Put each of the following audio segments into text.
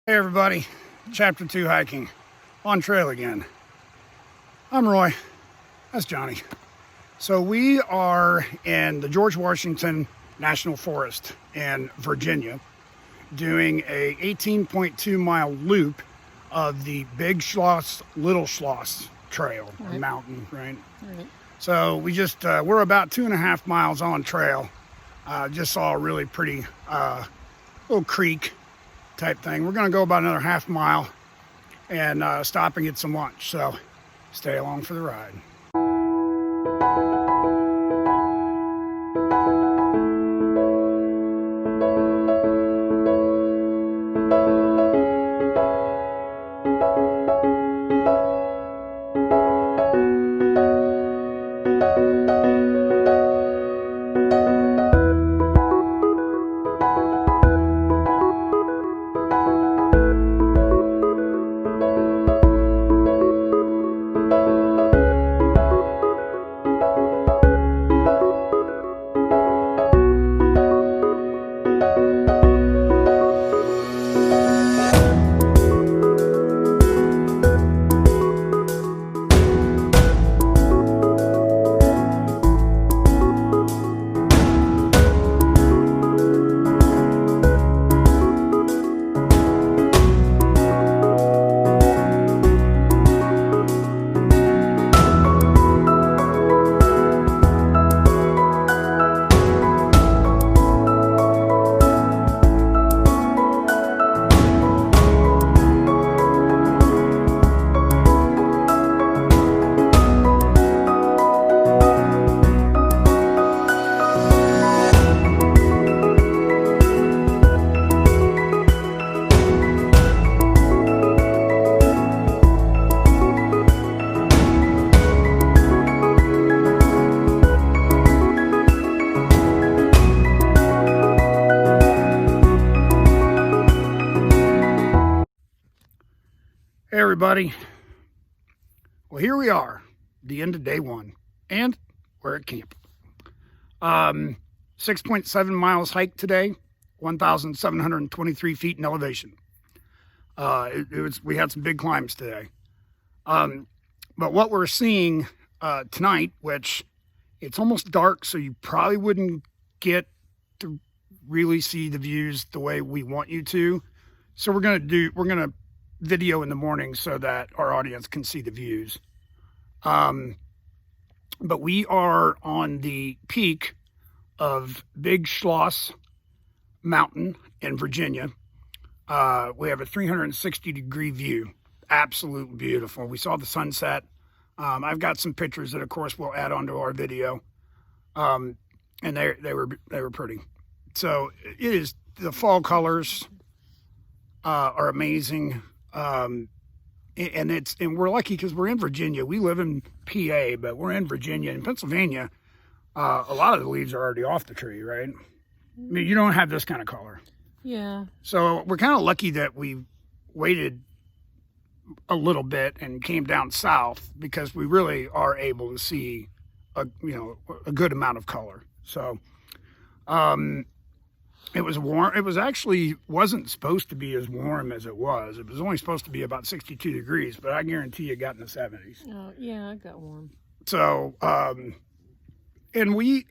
Hey everybody, Chapter 2 hiking, on trail again. I'm Roy, that's Johnny. So we are in the George Washington National Forest in Virginia doing a 18.2 mile loop of the Big Schloss, Little Schloss trail, or mountain, right? So we just, we're about 2.5 miles on trail. Just saw a really pretty little creek type thing. We're going to go about another half mile and stop and get some lunch. So stay along for the ride. Hey everybody, well here we are, the end of day one, and we're at camp. 6.7 miles hike today, 1,723 feet in elevation. We had some big climbs today. But what we're seeing tonight, which it's almost dark, so you probably wouldn't get to really see the views the way we want you to. So we're gonna video in the morning so that our audience can see the views. But we are on the peak of Big Schloss Mountain in Virginia. We have a 360-degree view. Absolutely beautiful. We saw the sunset. I've got some pictures that, of course, we'll add onto our video. And they were pretty. So it is, the fall colors are amazing. And we're lucky because we're in Virginia. We live in PA, but we're in Virginia. In Pennsylvania, a lot of the leaves are already off the tree, right? I mean, you don't have this kind of color. Yeah. So we're kind of lucky that we waited a little bit and came down south, because we really are able to see a good amount of color. So it was warm. It was actually wasn't supposed to be as warm as it was. It was only supposed to be about 62 degrees, but I guarantee you got in the 70s. Oh, yeah, it got warm. So, and we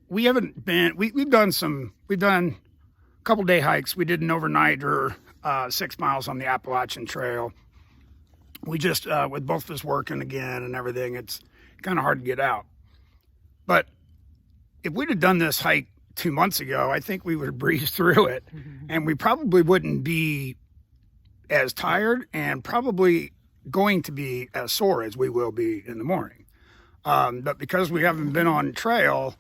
haven't been, we've done a couple day hikes. We did an overnighter, 6 miles on the Appalachian Trail. We just, with both of us working again and everything, it's kind of hard to get out. But if we'd have done this hike 2 months ago, I think we would have breezed through it, and we probably wouldn't be as tired and probably going to be as sore as we will be in the morning. But because we haven't been on trail,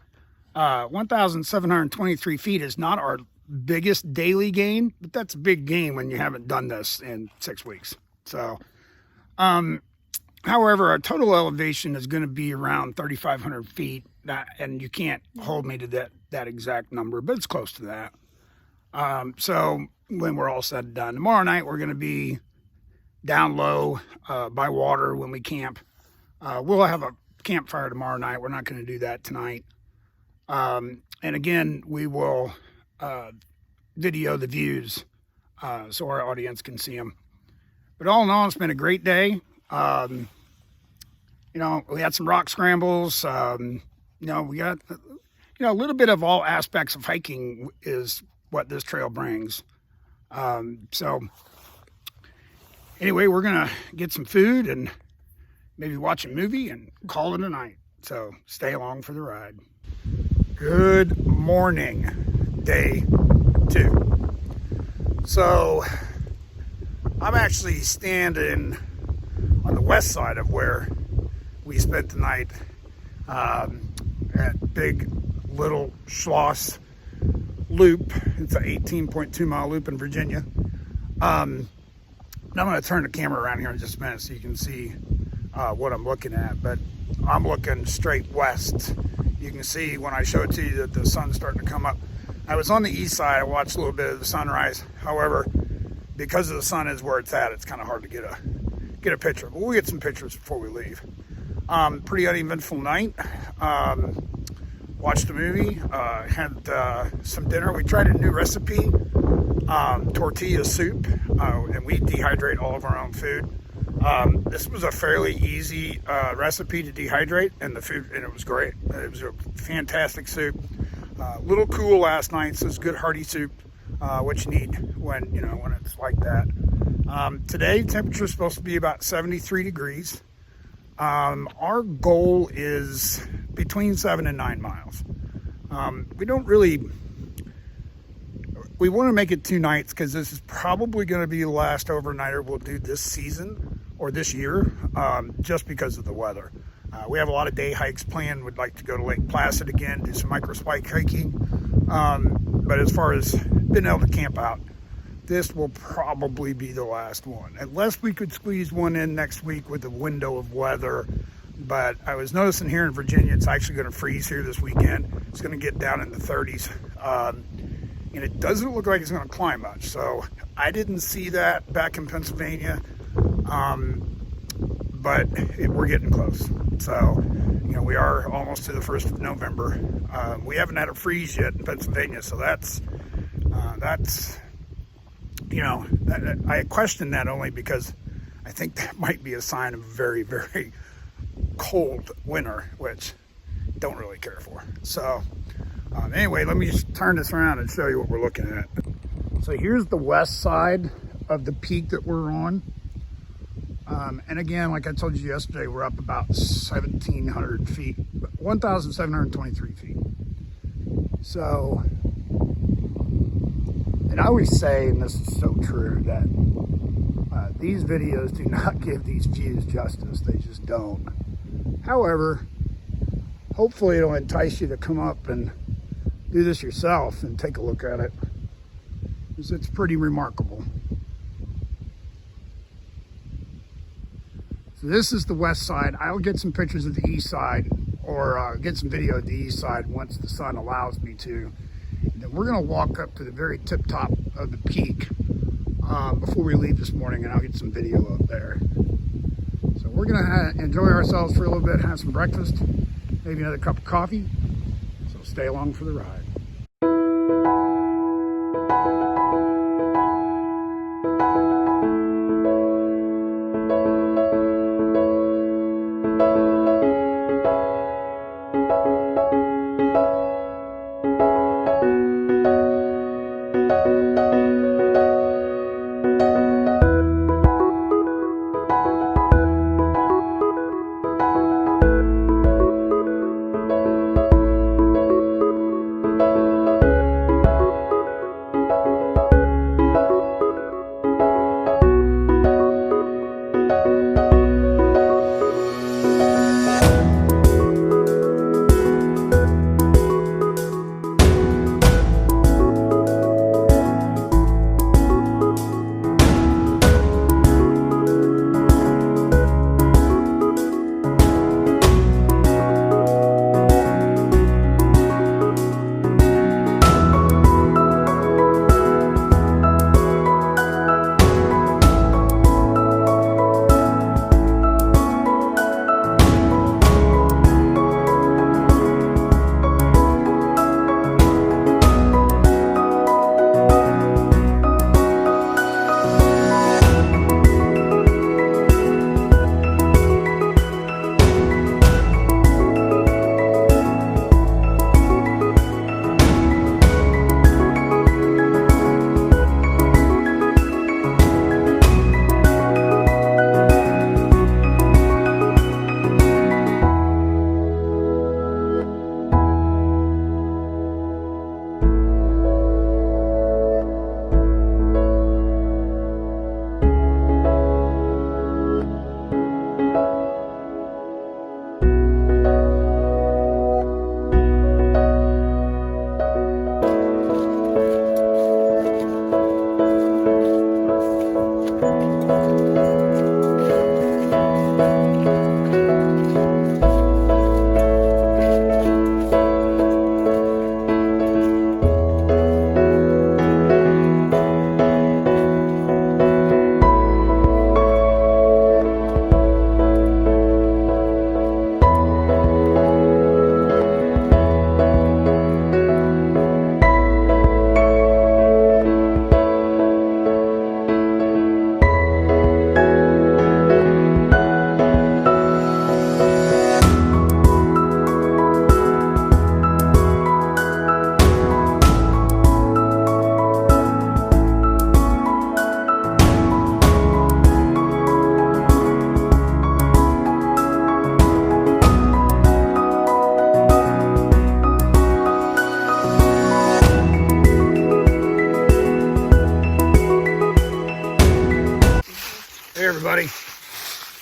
1,723 feet is not our biggest daily gain, but that's a big gain when you haven't done this in 6 weeks. So, however, our total elevation is going to be around 3,500 feet. And you can't hold me to that exact number, but it's close to that. So when we're all said and done, tomorrow night we're going to be down low by water when we camp. We'll have a campfire tomorrow night. We're not going to do that tonight. And again, we will video the views so our audience can see them. But all in all, it's been a great day. You know, we had some rock scrambles. You know, we got, you know, a little bit of all aspects of hiking is what this trail brings. So anyway, we're going to get some food and maybe watch a movie and call it a night. So stay along for the ride. Good morning, day 2. So I'm actually standing on the west side of where we spent the night at Big Little Schloss Loop. It's an 18.2 mile loop in Virginia. I'm going to turn the camera around here in just a minute so you can see what I'm looking at. But I'm looking straight west. You can see when I show it to you that the sun's starting to come up. I was on the east side. I watched a little bit of the sunrise. However, because the sun is where it's at, it's kind of hard to get a picture. But we'll get some pictures before we leave. Pretty uneventful night. Watched a movie. Had some dinner. We tried a new recipe, tortilla soup, and we dehydrate all of our own food. This was a fairly easy recipe to dehydrate, and it was great. It was a fantastic soup. A little cool last night, so it's good hearty soup, what you need when it's like that. Today, temperature is supposed to be about 73 degrees. Our goal is between 7 and 9 miles. We want to make it 2 nights because this is probably going to be the last overnighter we'll do this season or this year, just because of the weather. We have a lot of day hikes planned. We'd like to go to Lake Placid again, do some micro spike hiking. But as far as being able to camp out, this will probably be the last one, unless we could squeeze one in next week with a window of weather. But I was noticing here in Virginia, it's actually going to freeze here this weekend. It's going to get down in the 30s. And it doesn't look like it's going to climb much. So I didn't see that back in Pennsylvania. But we're getting close. So, we are almost to the 1st of November. We haven't had a freeze yet in Pennsylvania. So that's I question that only because I think that might be a sign of a very, very cold winter, which I don't really care for. So anyway, let me just turn this around and show you what we're looking at. So here's the west side of the peak that we're on. And again, like I told you yesterday, we're up about 1,700 feet, 1,723 feet. So, and I always say, and this is so true, that these videos do not give these views justice. They just don't. However, hopefully it'll entice you to come up and do this yourself and take a look at it, because it's pretty remarkable. So this is the west side. I'll get some pictures of the east side, or get some video of the east side once the sun allows me to. And then we're gonna walk up to the very tip top of the peak before we leave this morning, and I'll get some video up there. So we're gonna enjoy ourselves for a little bit, have some breakfast, maybe another cup of coffee. So stay along for the ride.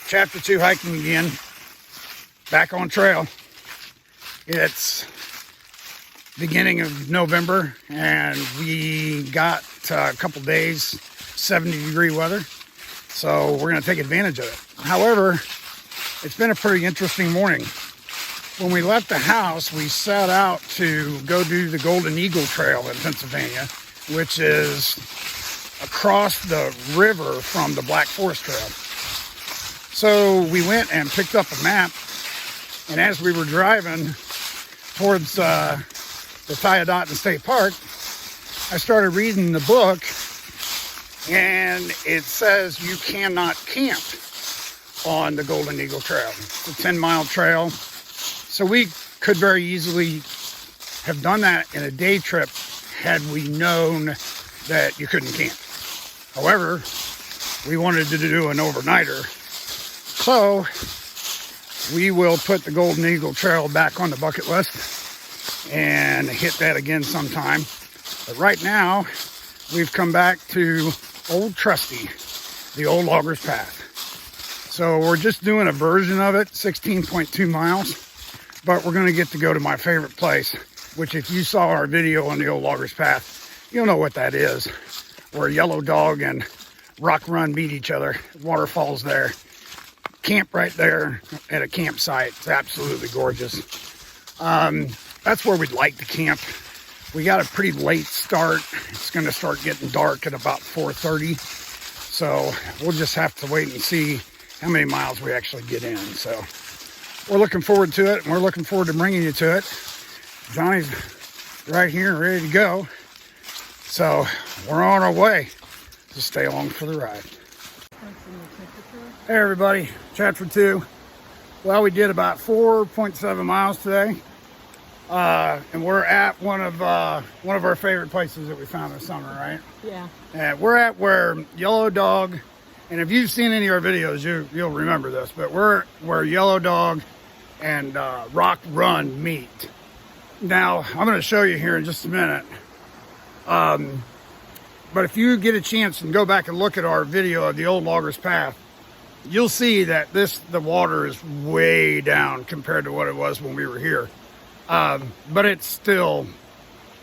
Chapter 2 hiking again. Back on trail. It's beginning of November, and we got a couple days 70-degree weather, so we're going to take advantage of it. However, it's been a pretty interesting morning. When we left the house, we set out to go do the Golden Eagle Trail in Pennsylvania, which is across the river from the Black Forest Trail. So we went and picked up a map, and as we were driving towards the Tyadotten State Park, I started reading the book, and it says you cannot camp on the Golden Eagle Trail. It's a 10-mile trail. So we could very easily have done that in a day trip had we known that you couldn't camp. However, we wanted to do an overnighter. So we will put the Golden Eagle Trail back on the bucket list and hit that again sometime. But right now, we've come back to Old Trusty, the old Loggers Path. So we're just doing a version of it, 16.2 miles. But we're going to get to go to my favorite place, which if you saw our video on the old Loggers Path, you'll know what that is. Where Yellow Dog and Rock Run meet each other. Waterfalls there. Camp right there at a campsite. It's absolutely gorgeous. That's where we'd like to camp. We got a pretty late start. It's going to start getting dark at about 4:30. So we'll just have to wait and see how many miles we actually get in. So we're looking forward to it, and we're looking forward to bringing you to it. Johnny's right here and ready to go. So we're on our way. Just stay along for the ride. Hey everybody, chapter 2. Well, we did about 4.7 miles today. And we're at one of our favorite places that we found this summer, right? Yeah. And we're at where Yellow Dog, and if you've seen any of our videos, you'll remember this, but we're where Yellow Dog and Rock Run meet. Now, I'm going to show you here in just a minute. But if you get a chance and go back and look at our video of the old Loggers Path, you'll see that the water is way down compared to what it was when we were here. But it's still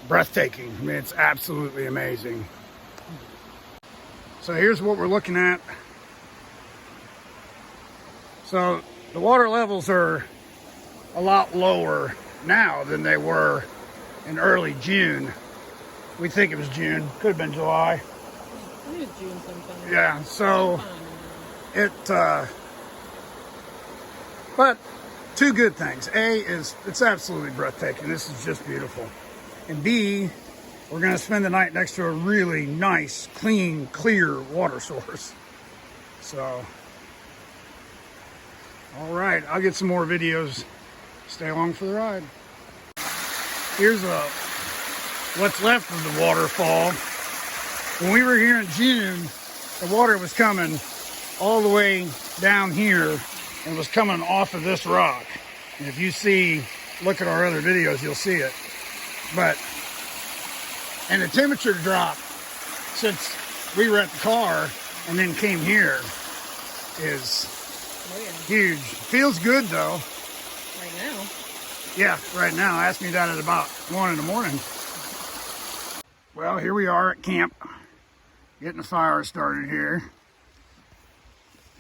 breathtaking. I mean, it's absolutely amazing. So here's what we're looking at. So the water levels are a lot lower now than they were in early June. We think it was June. Could have been July. I think it's June sometime. Yeah, so but two good things. A is it's absolutely breathtaking. This is just beautiful. And B, we're going to spend the night next to a really nice, clean, clear water source. So, all right, I'll get some more videos. Stay along for the ride. Here's what's left of the waterfall. When we were here in June, the water was coming all the way down here and was coming off of this rock. And if you look at our other videos, you'll see it. And the temperature drop since we were at the car and then came here is huge. Feels good though. Right now. Yeah, right now. Ask me that at about 1 in the morning. Well, here we are at camp, getting the fire started here.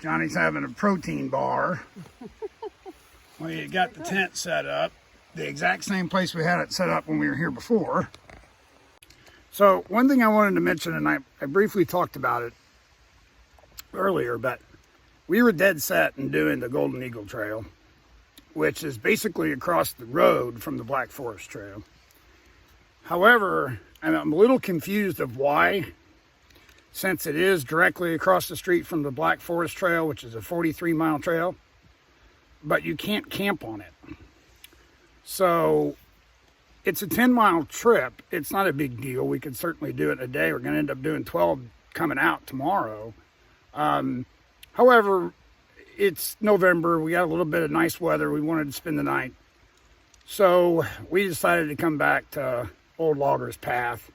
Johnny's having a protein bar. We got the tent set up, the exact same place we had it set up when we were here before. So one thing I wanted to mention, and I briefly talked about it earlier, but we were dead set in doing the Golden Eagle Trail, which is basically across the road from the Black Forest Trail. However, I'm a little confused of why, since it is directly across the street from the Black Forest Trail, which is a 43-mile trail, but you can't camp on it. So it's a 10-mile trip. It's not a big deal. We could certainly do it in a day. We're going to end up doing 12 coming out tomorrow. However, it's November. We got a little bit of nice weather. We wanted to spend the night. So we decided to come back to Old Loggers Path.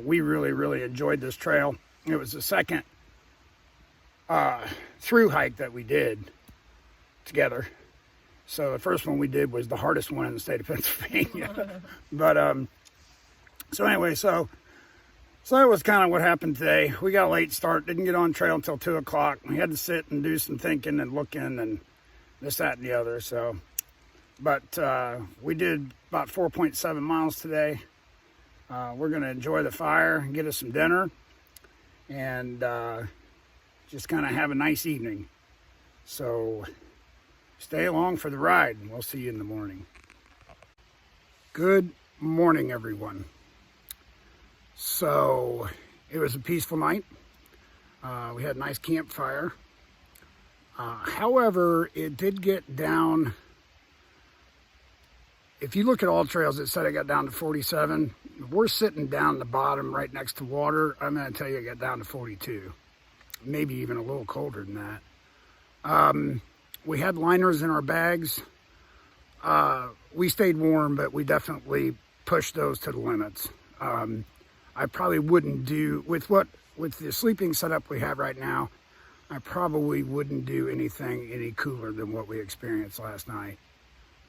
We really, really enjoyed this trail. It was the second through hike that we did together. So the first one we did was the hardest one in the state of Pennsylvania. But so anyway, so that was kind of what happened today. We got a late start, didn't get on trail until 2 o'clock. We had to sit and do some thinking and looking and this, that, and the other. So, but we did about 4.7 miles today. We're going to enjoy the fire and get us some dinner and just kind of have a nice evening. So stay along for the ride and we'll see you in the morning. Good morning, everyone. So it was a peaceful night. We had a nice campfire. However, it did get down. If you look at all trails, it said it got down to 47. We're sitting down the bottom right next to water. I'm going to tell you it got down to 42. Maybe even a little colder than that. We had liners in our bags. We stayed warm, but we definitely pushed those to the limits. I probably wouldn't do, with the sleeping setup we have right now, I probably wouldn't do anything any cooler than what we experienced last night.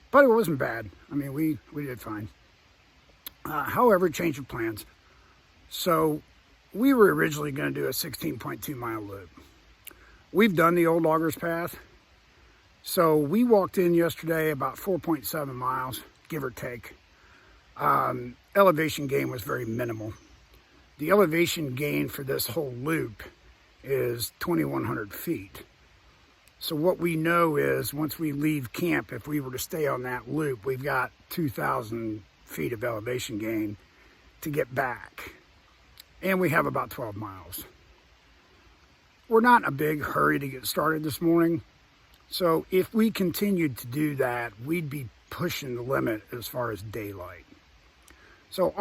But it wasn't bad. I mean, we did fine. However, change of plans. So we were originally going to do a 16.2 mile loop. We've done the old loggers path. So we walked in yesterday about 4.7 miles, give or take. Elevation gain was very minimal. The elevation gain for this whole loop is 2,100 feet. So what we know is once we leave camp, if we were to stay on that loop, we've got 2,000 feet of elevation gain to get back. And we have about 12 miles. We're not in a big hurry to get started this morning. So if we continued to do that, we'd be pushing the limit as far as daylight. So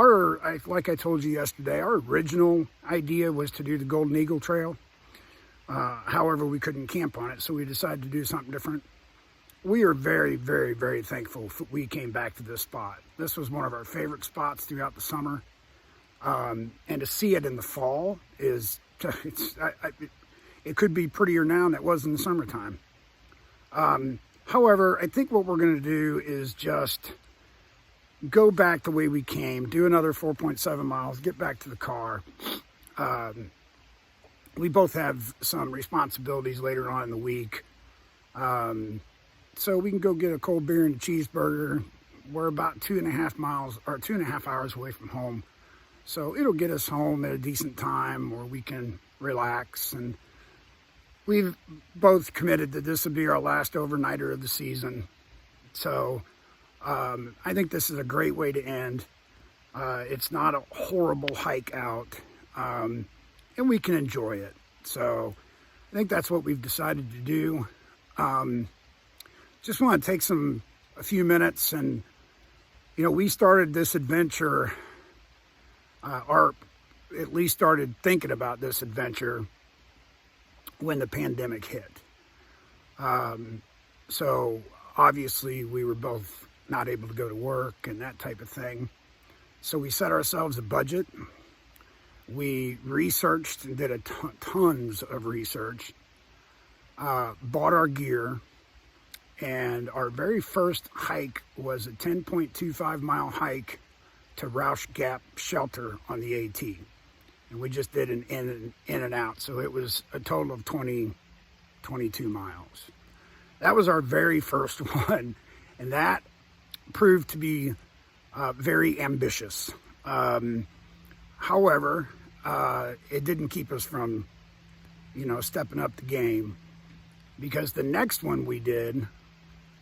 like I told you yesterday, our original idea was to do the Golden Eagle Trail. However, we couldn't camp on it, so we decided to do something different. We are very, very, very thankful we came back to this spot. This was one of our favorite spots throughout the summer. And to see it in the fall is, it could be prettier now than it was in the summertime. However, I think what we're going to do is just go back the way we came, do another 4.7 miles, get back to the car. We both have some responsibilities later on in the week. So we can go get a cold beer and a cheeseburger. We're about 2.5 hours away from home. So it'll get us home at a decent time where we can relax. And we've both committed that this will be our last overnighter of the season. So I think this is a great way to end. It's not a horrible hike out. And we can enjoy it. So I think that's what we've decided to do. Just want to take a few minutes and, we started this adventure, or at least started thinking about this adventure when the pandemic hit. So obviously we were both not able to go to work and that type of thing. So we set ourselves a budget. We researched and did tons of research, bought our gear, and our very first hike was a 10.25 mile hike to Rausch Gap Shelter on the AT. And we just did an in and out. So it was a total of 22 miles. That was our very first one. And that proved to be very ambitious. However, it didn't keep us from, stepping up the game, because the next one we did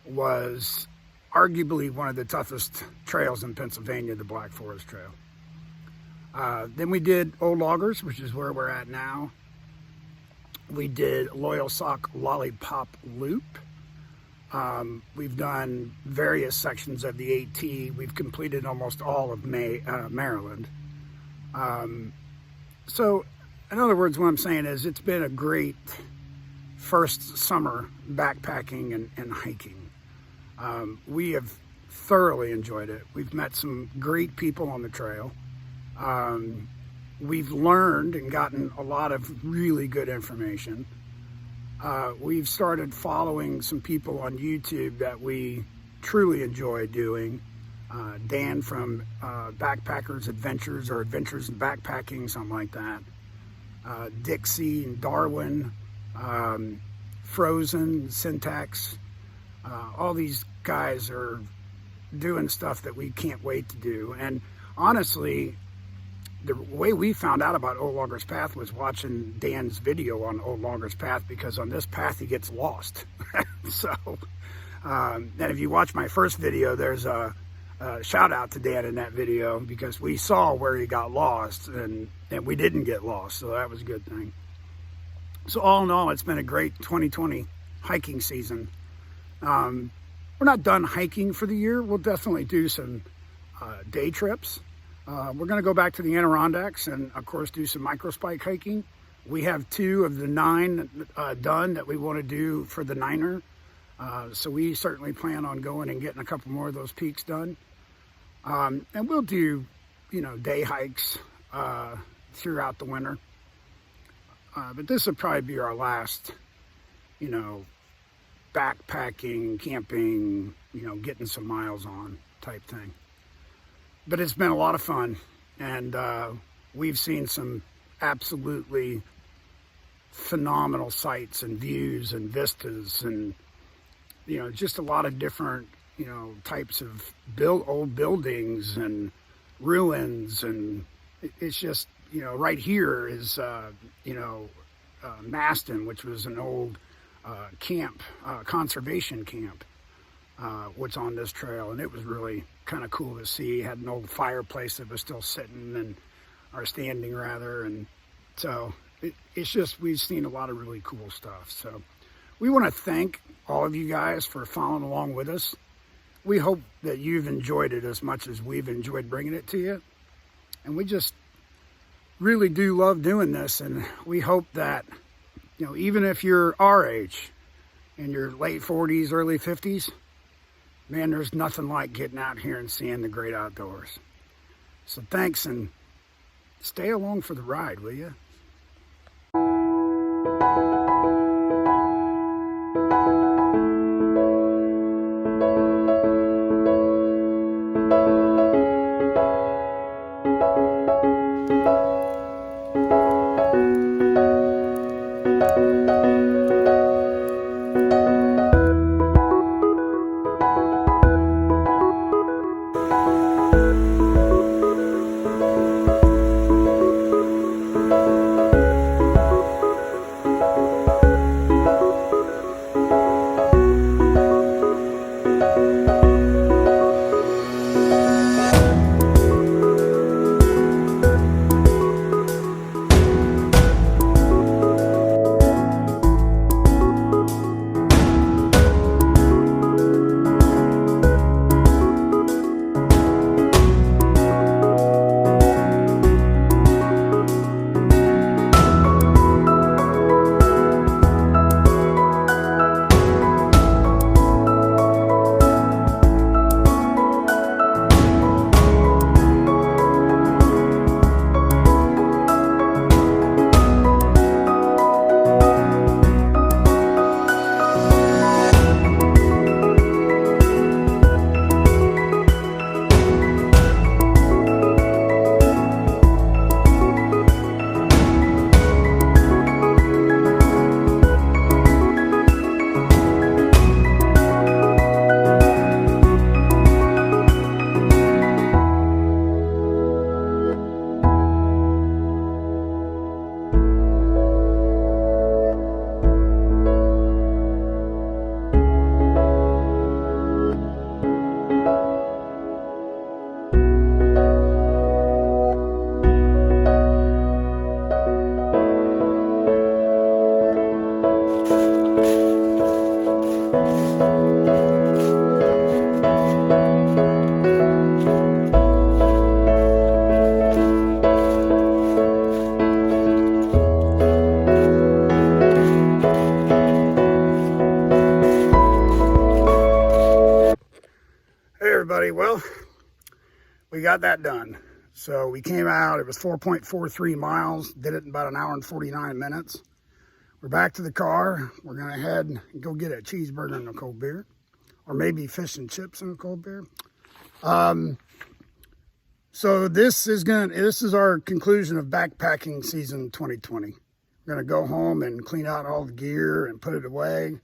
was arguably one of the toughest trails in Pennsylvania, the Black Forest Trail. Then we did Old Loggers, which is where we're at now. We did Loyal Sock Lollipop Loop. We've done various sections of the AT. We've completed almost all of Maryland. So, in other words, what I'm saying is it's been a great first summer backpacking and hiking. We have thoroughly enjoyed it. We've met some great people on the trail. We've learned and gotten a lot of really good information. We've started following some people on YouTube that we truly enjoy doing. Dan from Backpackers Adventures or Adventures in Backpacking, something like that. Dixie and Darwin, Frozen, Syntax. All these guys are doing stuff that we can't wait to do. And honestly, the way we found out about Old Logger's Path was watching Dan's video on Old Logger's Path, because on this path he gets lost. So, and if you watch my first video, there's a shout out to Dan in that video, because we saw where he got lost and we didn't get lost. So that was a good thing. So all in all, it's been a great 2020 hiking season. We're not done hiking for the year. We'll definitely do some day trips. We're going to go back to the Adirondacks and, of course, do some microspike hiking. We have 2 of the 9 done that we want to do for the 9er. So we certainly plan on going and getting a couple more of those peaks done. And we'll do, day hikes throughout the winter. But this will probably be our last, backpacking, camping, getting some miles on type thing. But it's been a lot of fun, and we've seen some absolutely phenomenal sights and views and vistas, and just a lot of different types of old buildings and ruins. And it's just right here is Maston, which was an old camp, conservation camp, what's on this trail, and it was really kind of cool to see. It had an old fireplace that was still sitting or standing rather, and so it's just, we've seen a lot of really cool stuff. So we want to thank all of you guys for following along with us. We hope that you've enjoyed it as much as we've enjoyed bringing it to you, and we just really do love doing this. And we hope that even if you're our age, in your late 40s, early 50s, man, there's nothing like getting out here and seeing the great outdoors. So thanks, and stay along for the ride, will you? Everybody, well, we got that done. So we came out, it was 4.43 miles, did it in about an hour and 49 minutes. we're back to the car. We're going to head and go get a cheeseburger and a cold beer, or maybe fish and chips and a cold beer. So this is our conclusion of backpacking season 2020. We're going to go home and clean out all the gear and put it away.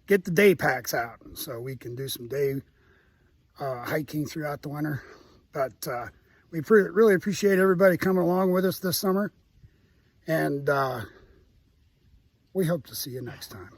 Get the day packs out so we can do some day hiking throughout the winter. But we really appreciate everybody coming along with us this summer. And we hope to see you next time.